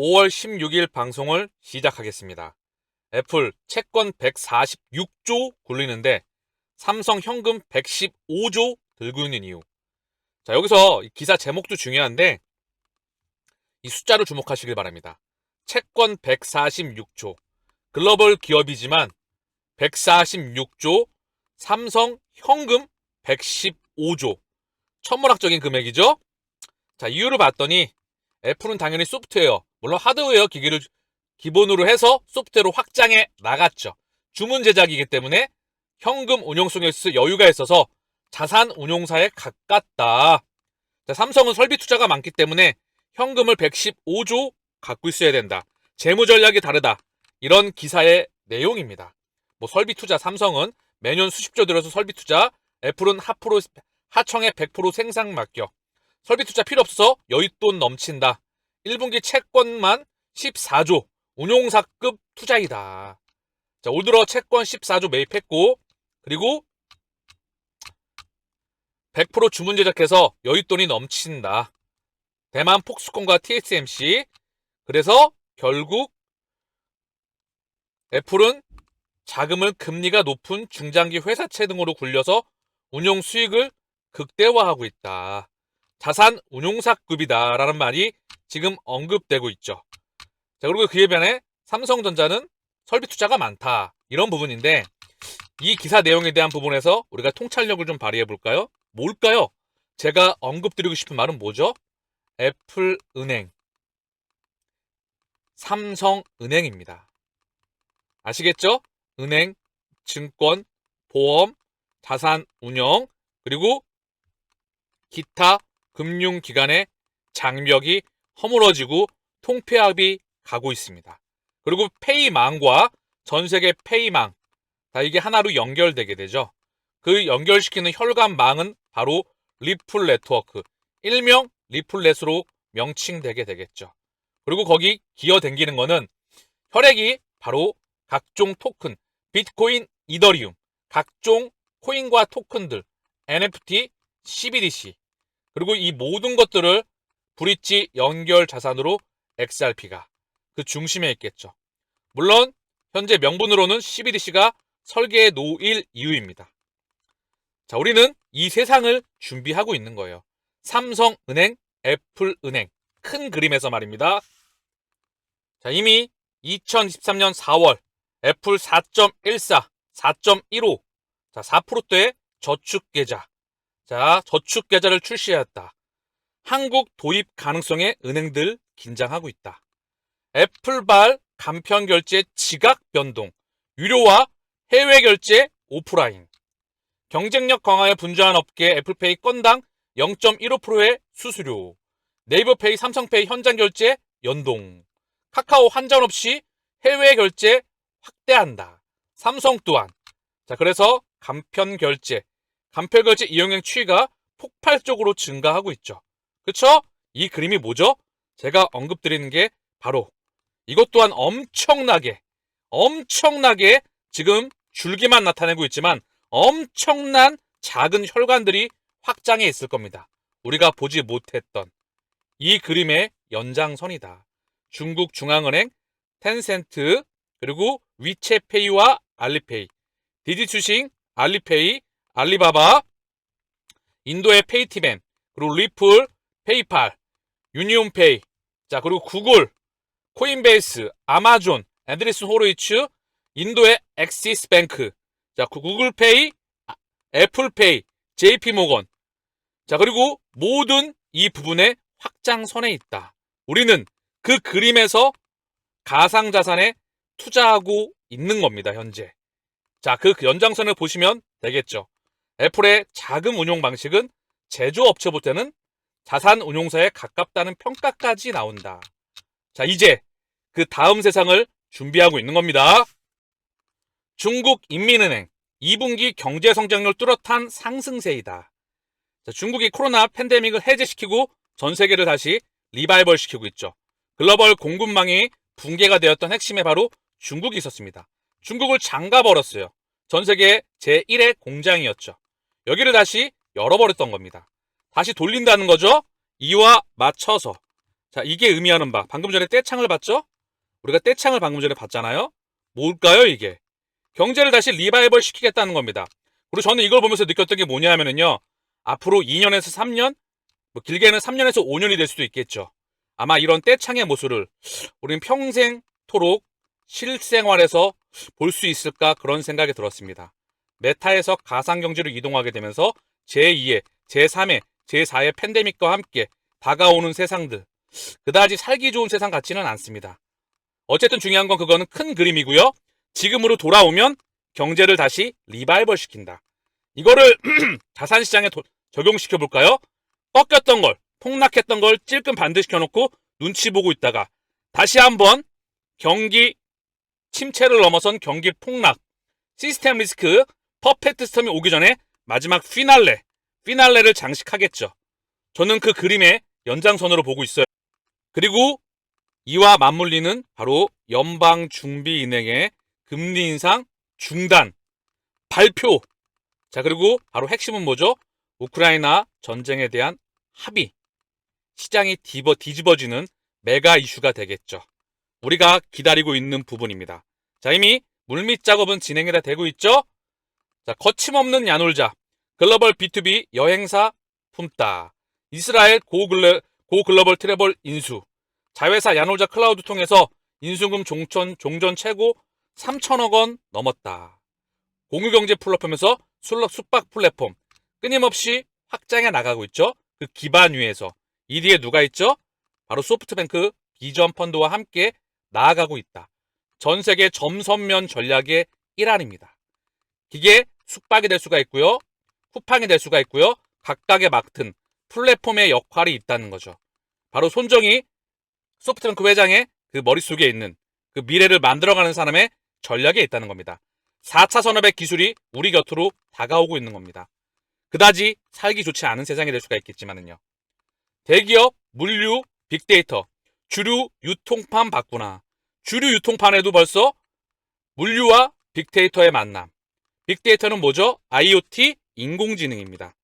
5월 16일 방송을 시작하겠습니다. 애플 채권 146조 굴리는데 삼성 현금 115조 들고 있는 이유. 자, 여기서 기사 제목도 중요한데 이 숫자로 주목하시길 바랍니다. 채권 146조. 글로벌 기업이지만 146조, 삼성 현금 115조. 천문학적인 금액이죠? 자, 이유를 봤더니 애플은 당연히 소프트웨어, 물론 하드웨어 기기를 기본으로 해서 소프트웨어로 확장해 나갔죠. 주문 제작이기 때문에 현금 운용성에 있어서 여유가 있어서 자산 운용사에 가깝다. 자, 삼성은 설비 투자가 많기 때문에 현금을 115조 갖고 있어야 된다. 재무 전략이 다르다. 이런 기사의 내용입니다. 뭐 설비 투자 삼성은 매년 수십조 들여서 설비 투자, 애플은 하청에 100% 생산 맡겨. 설비 투자 필요 없어서 여윳돈 넘친다. 1분기 채권만 14조, 운용사급 투자이다. 자, 올 들어 채권 14조 매입했고, 그리고 100% 주문 제작해서 여윳돈이 넘친다. 대만 폭스콘과 TSMC. 그래서 결국 애플은 자금을 금리가 높은 중장기 회사채 등으로 굴려서 운용 수익을 극대화하고 있다. 자산 운용사급이다라는 말이 지금 언급되고 있죠. 자, 그리고 그에 반해 삼성전자는 설비 투자가 많다. 이런 부분인데 이 기사 내용에 대한 부분에서 우리가 통찰력을 좀 발휘해 볼까요? 뭘까요? 제가 언급드리고 싶은 말은 뭐죠? 애플은행, 삼성은행입니다. 아시겠죠? 은행, 증권, 보험, 자산운용, 그리고 기타 금융기관의 장벽이 허물어지고 통폐합이 가고 있습니다. 그리고 페이망과 전세계 페이망, 이게 하나로 연결되게 되죠. 그 연결시키는 혈관망은 바로 리플 네트워크, 일명 리플넷으로 명칭되게 되겠죠. 그리고 거기 기어댕기는 거는 혈액이 바로 각종 토큰, 비트코인, 이더리움, 각종 코인과 토큰들, NFT, CBDC, 그리고 이 모든 것들을 브릿지 연결 자산으로 XRP가 그 중심에 있겠죠. 물론 현재 명분으로는 CBDC가 설계해 놓일 이유입니다. 자, 우리는 이 세상을 준비하고 있는 거예요. 삼성은행, 애플은행, 큰 그림에서 말입니다. 자, 이미 2023년 4월 애플 4.14, 4.15, 자, 4%대의 저축계좌. 자, 저축계좌를 출시하였다. 한국 도입 가능성에 은행들 긴장하고 있다. 애플발 간편결제 지각 변동, 유료화 해외 결제 오프라인, 경쟁력 강화에 분주한 업계 애플페이 건당 0.15%의 수수료, 네이버페이, 삼성페이 현장 결제 연동, 카카오 환전 없이 해외 결제 확대한다. 삼성 또한. 자, 그래서 간편결제 이용량 추이가 폭발적으로 증가하고 있죠. 그쵸? 이 그림이 뭐죠? 제가 언급드리는 게 바로 이것 또한 엄청나게 지금 줄기만 나타내고 있지만 엄청난 작은 혈관들이 확장해 있을 겁니다. 우리가 보지 못했던 이 그림의 연장선이다. 중국 중앙은행, 텐센트, 그리고 위챗페이와 알리페이, 디디추싱, 알리페이, 알리바바, 인도의 페이티맨, 그리고 리플, 페이팔, 유니온페이, 자, 그리고 구글, 코인베이스, 아마존, 앤드리슨 호로이츠, 인도의 엑시스뱅크, 자, 구글페이, 애플페이, JP모건, 자, 그리고 모든 이 부분의 확장선에 있다. 우리는 그 그림에서 가상자산에 투자하고 있는 겁니다, 현재. 자, 그 연장선을 보시면 되겠죠. 애플의 자금 운용 방식은 제조업체부터는 자산운용사에 가깝다는 평가까지 나온다. 자, 이제 그 다음 세상을 준비하고 있는 겁니다. 중국 인민은행 2분기 경제성장률 뚜렷한 상승세이다. 자, 중국이 코로나 팬데믹을 해제시키고 전 세계를 다시 리바이벌 시키고 있죠. 글로벌 공급망이 붕괴가 되었던 핵심에 바로 중국이 있었습니다. 중국을 잠가버렸어요. 전 세계 제1의 공장이었죠. 여기를 다시 열어버렸던 겁니다. 다시 돌린다는 거죠. 이와 맞춰서 자, 이게 의미하는 바. 방금 전에 떼창을 봤죠? 우리가 떼창을 방금 전에 봤잖아요. 뭘까요, 이게? 경제를 다시 리바이벌 시키겠다는 겁니다. 그리고 저는 이걸 보면서 느꼈던 게 뭐냐면요. 앞으로 2년에서 3년, 뭐 길게는 3년에서 5년이 될 수도 있겠죠. 아마 이런 떼창의 모습을 우리는 평생토록 실생활에서 볼 수 있을까 그런 생각이 들었습니다. 메타에서 가상경제로 이동하게 되면서 제2의, 제3의, 제4의 팬데믹과 함께 다가오는 세상들, 그다지 살기 좋은 세상 같지는 않습니다. 어쨌든 중요한 건 그거는 큰 그림이고요. 지금으로 돌아오면 경제를 다시 리바이벌 시킨다. 이거를 자산시장에 적용시켜 볼까요? 꺾였던 걸, 폭락했던 걸 찔끔 반대시켜놓고 눈치 보고 있다가 다시 한번 경기 침체를 넘어선 경기 폭락, 시스템 리스크, 퍼펙트 스톰이 오기 전에 마지막 피날레를 장식하겠죠. 저는 그 그림의 연장선으로 보고 있어요. 그리고 이와 맞물리는 바로 연방준비은행의 금리 인상 중단 발표. 자, 그리고 바로 핵심은 뭐죠? 우크라이나 전쟁에 대한 합의. 시장이 뒤집어지는 메가 이슈가 되겠죠. 우리가 기다리고 있는 부분입니다. 자, 이미 물밑 작업은 진행이 다 되고 있죠? 자, 거침없는 야놀자. 글로벌 B2B 여행사 품다. 이스라엘 고글로벌 트래블 인수. 자회사 야놀자 클라우드 통해서 인수금 종전 최고 3천억 원 넘었다. 공유경제 플랫폼에서 숙박 플랫폼 끊임없이 확장해 나가고 있죠. 그 기반 위에서 이 뒤에 누가 있죠? 바로 소프트뱅크 비전 펀드와 함께 나아가고 있다. 전 세계 점선면 전략의 일환입니다. 이게 숙박이 될 수가 있고요. 쿠팡이 될 수가 있고요. 각각의 맡은 플랫폼의 역할이 있다는 거죠. 바로 손정희 소프트뱅크 회장의 그 머릿속에 있는 그 미래를 만들어가는 사람의 전략에 있다는 겁니다. 4차 산업의 기술이 우리 곁으로 다가오고 있는 겁니다. 그다지 살기 좋지 않은 세상이 될 수가 있겠지만은요. 대기업, 물류, 빅데이터, 주류 유통판 바꾸나. 주류 유통판에도 벌써 물류와 빅데이터의 만남. 빅데이터는 뭐죠? IoT, 인공지능입니다.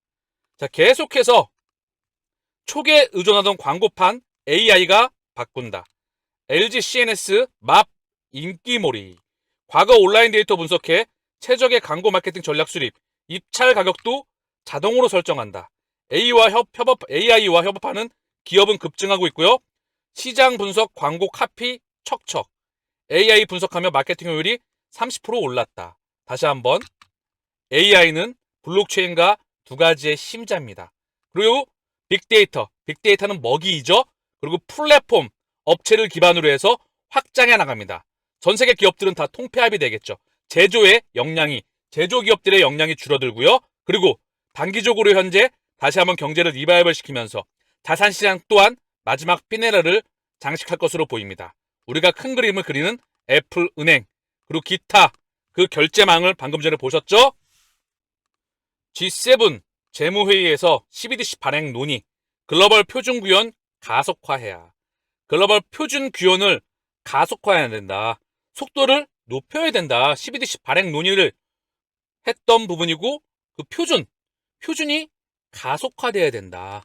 자, 계속해서 촉에 의존하던 광고판 AI가 바꾼다. LG CNS 맙 인기몰이. 과거 온라인 데이터 분석해 최적의 광고 마케팅 전략 수립, 입찰 가격도 자동으로 설정한다. AI와 협업하는 기업은 급증하고 있고요. 시장 분석 광고 카피 척척. AI 분석하며 마케팅 효율이 30% 올랐다. 다시 한번 AI는 블록체인과 두 가지의 심자입니다. 그리고 빅데이터는 먹이이죠. 그리고 플랫폼, 업체를 기반으로 해서 확장해 나갑니다. 전 세계 기업들은 다 통폐합이 되겠죠. 제조 기업들의 역량이 줄어들고요. 그리고 단기적으로 현재 다시 한번 경제를 리바이벌 시키면서 자산시장 또한 마지막 피네라를 장식할 것으로 보입니다. 우리가 큰 그림을 그리는 애플은행, 그리고 기타 그 결제망을 방금 전에 보셨죠? G7 재무회의에서 CBDC 발행 논의, 글로벌 표준 규현 가속화해야. 글로벌 표준 규현을 가속화해야 된다. 속도를 높여야 된다. CBDC 발행 논의를 했던 부분이고 그 표준이 가속화돼야 된다.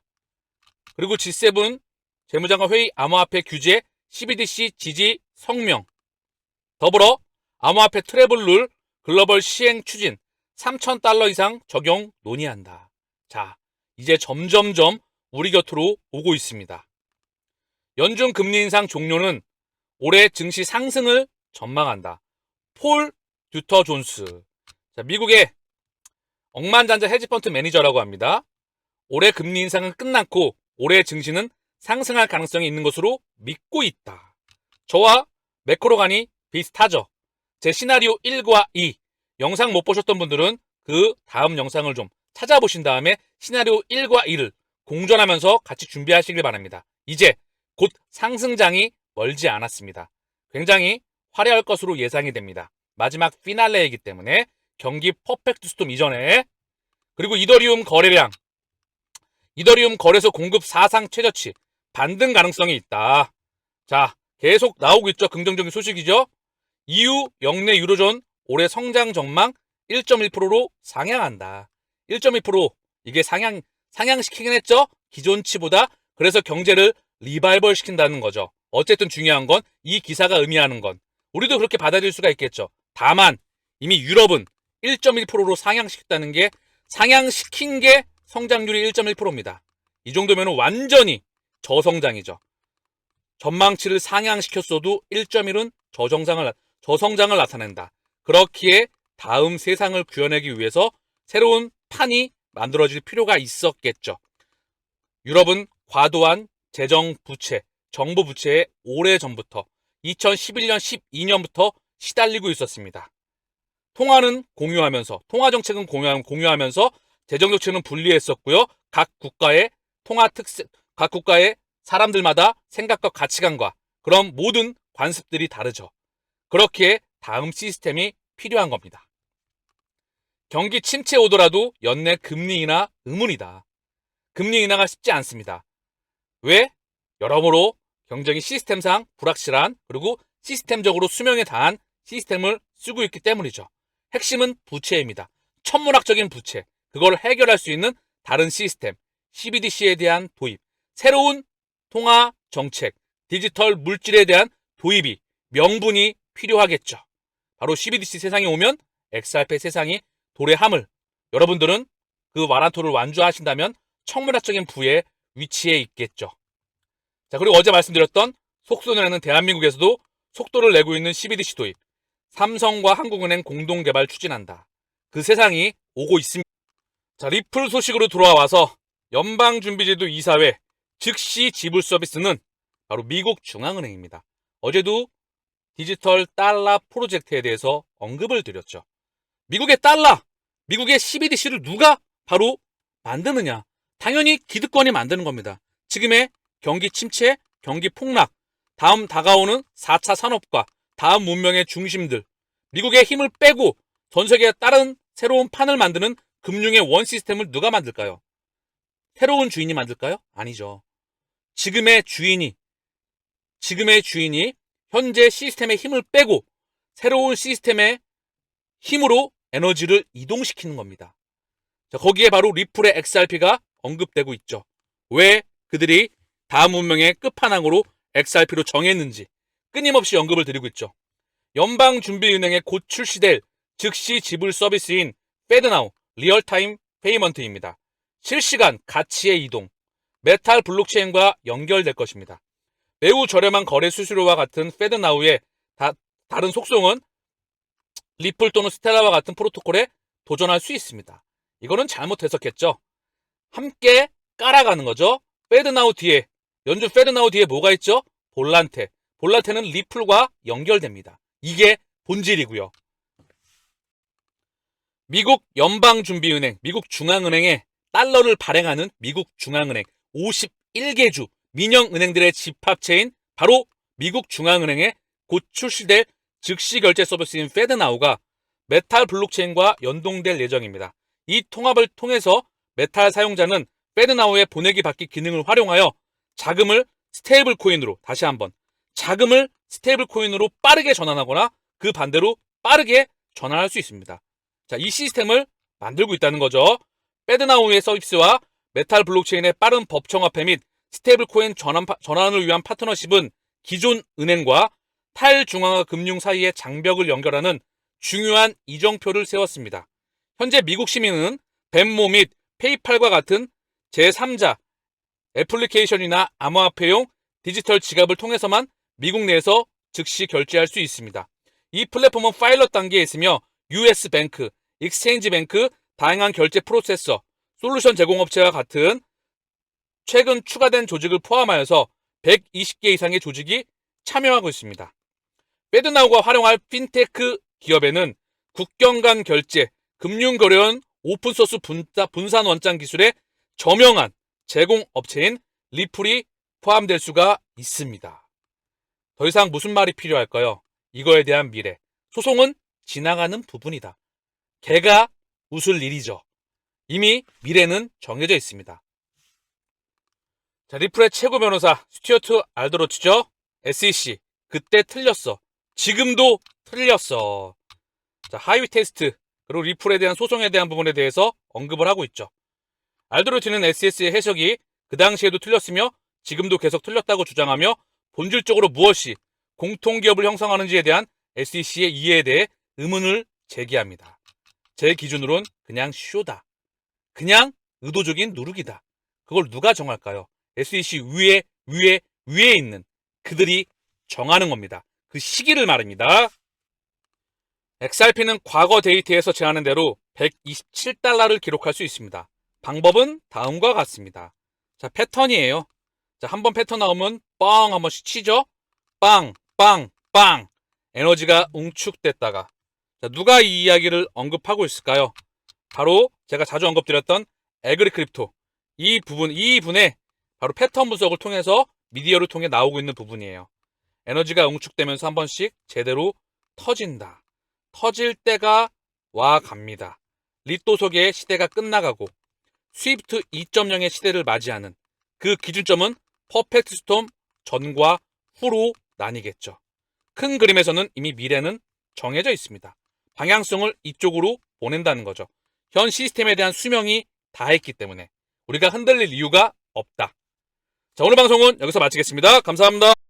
그리고 G7 재무장관 회의 암호화폐 규제 CBDC 지지 성명. 더불어 암호화폐 트래블 룰 글로벌 시행 추진 3,000달러 이상 적용 논의한다. 자, 이제 점점점 우리 곁으로 오고 있습니다. 연준 금리 인상 종료는 올해 증시 상승을 전망한다. 폴 듀터 존스. 자, 미국의 억만장자 헤지펀드 매니저라고 합니다. 올해 금리 인상은 끝났고 올해 증시는 상승할 가능성이 있는 것으로 믿고 있다. 저와 매크로간이 비슷하죠. 제 시나리오 1과 2 영상 못 보셨던 분들은 그 다음 영상을 좀 찾아보신 다음에 시나리오 1과 2를 공존하면서 같이 준비하시길 바랍니다. 이제 곧 상승장이 멀지 않았습니다. 굉장히 화려할 것으로 예상이 됩니다. 마지막 피날레이기 때문에 경기 퍼펙트 스톰 이전에. 그리고 이더리움 거래소 공급 사상 최저치 반등 가능성이 있다. 자, 계속 나오고 있죠. 긍정적인 소식이죠. EU 역내 유로존 올해 성장 전망 1.1%로 상향한다. 1.1% 이게 상향시키긴 했죠. 기존치보다. 그래서 경제를 리바이벌 시킨다는 거죠. 어쨌든 중요한 건 이 기사가 의미하는 건 우리도 그렇게 받아들일 수가 있겠죠. 다만 이미 유럽은 1.1%로 상향시켰다는 게 상향시킨 게 성장률이 1.1%입니다. 이 정도면 완전히 저성장이죠. 전망치를 상향시켰어도 1.1은 저성장을 나타낸다. 그렇기에 다음 세상을 구현하기 위해서 새로운 판이 만들어질 필요가 있었겠죠. 유럽은 과도한 재정 부채, 정부 부채에 오래전부터 2011년, 12년부터 시달리고 있었습니다. 통화는 공유하면서, 통화 정책은 공유하면서 재정 정책은 분리했었고요. 각 국가의 각 국가의 사람들마다 생각과 가치관과 그런 모든 관습들이 다르죠. 그렇기에 다음 시스템이 필요한 겁니다. 경기 침체 오더라도 연내 금리 인하 의문이다. 금리 인하가 쉽지 않습니다. 왜? 여러모로 경쟁이 시스템상 불확실한 그리고 시스템적으로 수명에 다한 시스템을 쓰고 있기 때문이죠. 핵심은 부채입니다. 천문학적인 부채, 그걸 해결할 수 있는 다른 시스템, CBDC에 대한 도입, 새로운 통화 정책, 디지털 물질에 대한 도입이 명분이 필요하겠죠. 바로 CBDC 세상에 오면 XRP 세상이 도래함을 여러분들은 그 와란토를 완주하신다면 천문학적인 부에 위치해 있겠죠. 자, 그리고 어제 말씀드렸던 속도내는 대한민국에서도 속도를 내고 있는 CBDC 도입, 삼성과 한국은행 공동개발 추진한다. 그 세상이 오고 있습니다. 자, 리플 소식으로 돌아와서 연방준비제도 이사회 즉시 지불 서비스는 바로 미국 중앙은행입니다. 어제도 디지털 달러 프로젝트에 대해서 언급을 드렸죠. 미국의 달러, 미국의 CBDC를 누가 바로 만드느냐? 당연히 기득권이 만드는 겁니다. 지금의 경기 침체, 경기 폭락, 다음 다가오는 4차 산업과 다음 문명의 중심들, 미국의 힘을 빼고 전 세계에 다른 새로운 판을 만드는 금융의 원 시스템을 누가 만들까요? 새로운 주인이 만들까요? 아니죠. 지금의 주인이 현재 시스템의 힘을 빼고 새로운 시스템의 힘으로 에너지를 이동시키는 겁니다. 자, 거기에 바로 리플의 XRP가 언급되고 있죠. 왜 그들이 다음 문명의 끝판왕으로 XRP로 정했는지 끊임없이 언급을 드리고 있죠. 연방준비은행에 곧 출시될 즉시 지불 서비스인 페드나우 리얼타임 페이먼트입니다. 실시간 가치의 이동, 메탈 블록체인과 연결될 것입니다. 매우 저렴한 거래 수수료와 같은 페드나우의 다른 속성은 리플 또는 스텔라와 같은 프로토콜에 도전할 수 있습니다. 이거는 잘못 해석했죠. 함께 깔아가는 거죠. 연준 페드나우 뒤에 뭐가 있죠? 볼란테는 리플과 연결됩니다. 이게 본질이고요. 미국 연방준비은행, 미국 중앙은행에 달러를 발행하는 미국 중앙은행 51개 주 민영은행들의 집합체인 바로 미국 중앙은행에 곧 출시될 즉시 결제 서비스인 페드나우가 메탈 블록체인과 연동될 예정입니다. 이 통합을 통해서 메탈 사용자는 페드나우의 보내기 받기 기능을 활용하여 자금을 스테이블 코인으로 빠르게 전환하거나 그 반대로 빠르게 전환할 수 있습니다. 자, 이 시스템을 만들고 있다는 거죠. 페드나우의 서비스와 메탈 블록체인의 빠른 법정화폐 및 스테이블 코인 전환을 위한 파트너십은 기존 은행과 탈중앙화 금융 사이의 장벽을 연결하는 중요한 이정표를 세웠습니다. 현재 미국 시민은 벤모 및 페이팔과 같은 제3자 애플리케이션이나 암호화폐용 디지털 지갑을 통해서만 미국 내에서 즉시 결제할 수 있습니다. 이 플랫폼은 파일럿 단계에 있으며 US 뱅크, 익스체인지 뱅크, 다양한 결제 프로세서, 솔루션 제공업체와 같은 최근 추가된 조직을 포함하여서 120개 이상의 조직이 참여하고 있습니다. 페드나우가 활용할 핀테크 기업에는 국경 간 결제, 금융거래원 오픈소스 분산 원장 기술의 저명한 제공업체인 리플이 포함될 수가 있습니다. 더 이상 무슨 말이 필요할까요? 이거에 대한 미래. 소송은 지나가는 부분이다. 개가 웃을 일이죠. 이미 미래는 정해져 있습니다. 자, 리플의 최고 변호사 스튜어트 알더로치죠. SEC. 그때 틀렸어. 지금도 틀렸어. 자, 하위 테스트 그리고 리플에 대한 소송에 대한 부분에 대해서 언급을 하고 있죠. 알더로치는 SEC의 해석이 그 당시에도 틀렸으며 지금도 계속 틀렸다고 주장하며 본질적으로 무엇이 공통기업을 형성하는지에 대한 SEC의 이해에 대해 의문을 제기합니다. 제 기준으론 그냥 쇼다. 그냥 의도적인 누르기다. 그걸 누가 정할까요? SEC 위에 있는 그들이 정하는 겁니다. 그 시기를 말입니다. XRP는 과거 데이터에서 제하는 대로 127달러를 기록할 수 있습니다. 방법은 다음과 같습니다. 자, 패턴이에요. 자, 한번 패턴 나오면 뻥 한 번씩 치죠. 빵, 빵, 빵. 에너지가 응축됐다가. 자, 누가 이 이야기를 언급하고 있을까요? 바로 제가 자주 언급드렸던 에그리크립토. 이 부분에 바로 패턴 분석을 통해서 미디어를 통해 나오고 있는 부분이에요. 에너지가 응축되면서 한 번씩 제대로 터진다. 터질 때가 와 갑니다. 리또 속의 시대가 끝나가고 스위프트 2.0의 시대를 맞이하는 그 기준점은 퍼펙트 스톰 전과 후로 나뉘겠죠. 큰 그림에서는 이미 미래는 정해져 있습니다. 방향성을 이쪽으로 보낸다는 거죠. 현 시스템에 대한 수명이 다했기 때문에 우리가 흔들릴 이유가 없다. 자, 오늘 방송은 여기서 마치겠습니다. 감사합니다.